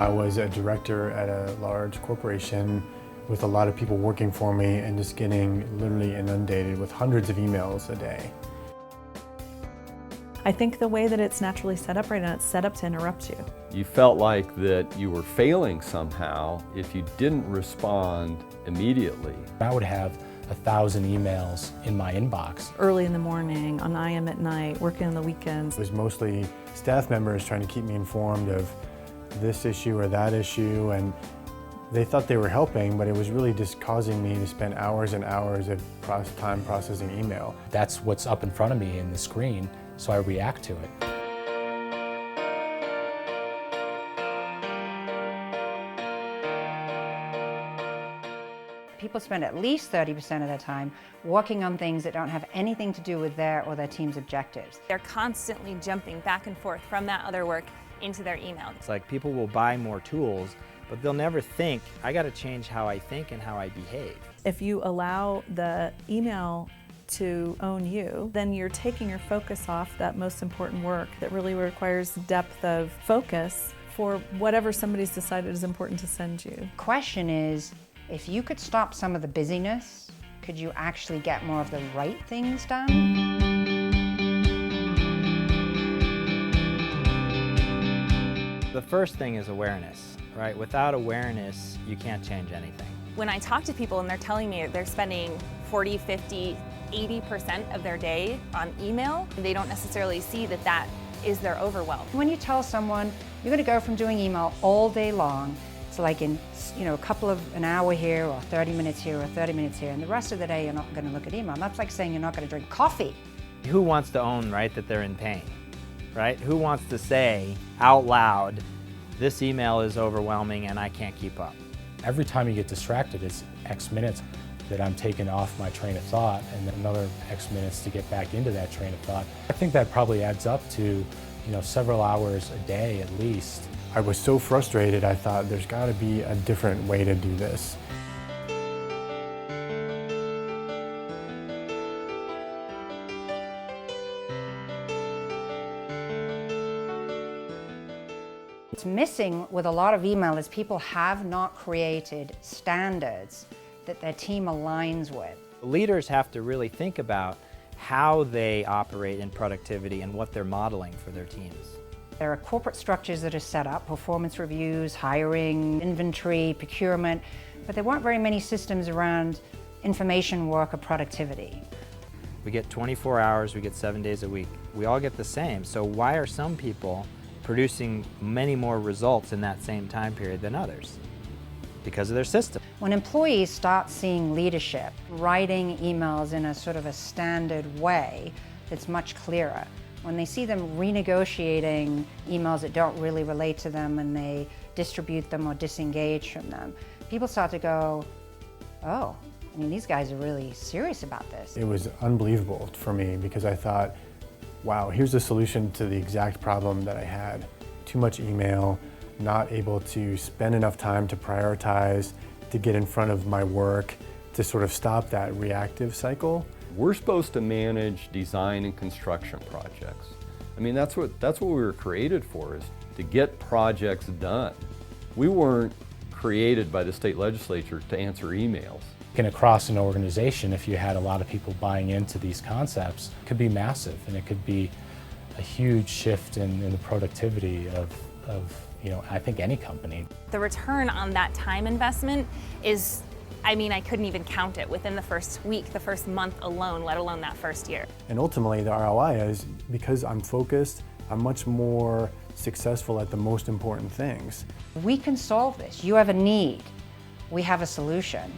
I was a director at a large corporation with a lot of people working for me and just getting literally inundated with hundreds of emails a day. I think the way that it's naturally set up right now, it's set up to interrupt you. You felt like that you were failing somehow if you didn't respond immediately. I would have 1,000 emails in my inbox. Early in the morning, on IM at night, working on the weekends. It was mostly staff members trying to keep me informed of this issue or that issue, and they thought they were helping, but it was really just causing me to spend hours and hours of time processing email. That's what's up in front of me in the screen, so I react to it. People spend at least 30% of their time working on things that don't have anything to do with their or their team's objectives. They're constantly jumping back and forth from that other work into their email. It's like people will buy more tools, but they'll never think, I got to change how I think and how I behave. If you allow the email to own you, then you're taking your focus off that most important work that really requires depth of focus for whatever somebody's decided is important to send you. The question is, if you could stop some of the busyness, could you actually get more of the right things done? The first thing is awareness, right? Without awareness, you can't change anything. When I talk to people and they're telling me they're spending 40, 50, 80% of their day on email, they don't necessarily see that that is their overwhelm. When you tell someone you're going to go from doing email all day long to like in an hour here or 30 minutes here or 30 minutes here, and the rest of the day you're not going to look at email. That's like saying you're not going to drink coffee. Who wants to own, right, that they're in pain, right? Who wants to say out loud, this email is overwhelming and I can't keep up? Every time you get distracted, it's X minutes that I'm taking off my train of thought and then another X minutes to get back into that train of thought. I think that probably adds up to, several hours a day at least. I was so frustrated, I thought there's got to be a different way to do this. What's missing with a lot of email is people have not created standards that their team aligns with. Leaders have to really think about how they operate in productivity and what they're modeling for their teams. There are corporate structures that are set up, performance reviews, hiring, inventory, procurement, but there weren't very many systems around information work or productivity. We get 24 hours, we get 7 days a week. We all get the same, so why are some people producing many more results in that same time period than others? Because of their system. When employees start seeing leadership writing emails in a sort of a standard way that's much clearer, when they see them renegotiating emails that don't really relate to them and they distribute them or disengage from them, people start to go, oh, these guys are really serious about this. It was unbelievable for me because I thought, wow, here's a solution to the exact problem that I had. Too much email, not able to spend enough time to prioritize, to get in front of my work, to sort of stop that reactive cycle. We're supposed to manage design and construction projects. That's what we were created for, is to get projects done. We weren't created by the state legislature to answer emails. And across an organization, if you had a lot of people buying into these concepts, it could be massive, and it could be a huge shift in the productivity of I think any company. The return on that time investment is, I couldn't even count it within the first week, the first month alone, let alone that first year. And ultimately the ROI is, because I'm focused, I'm much more successful at the most important things. We can solve this. You have a need. We have a solution.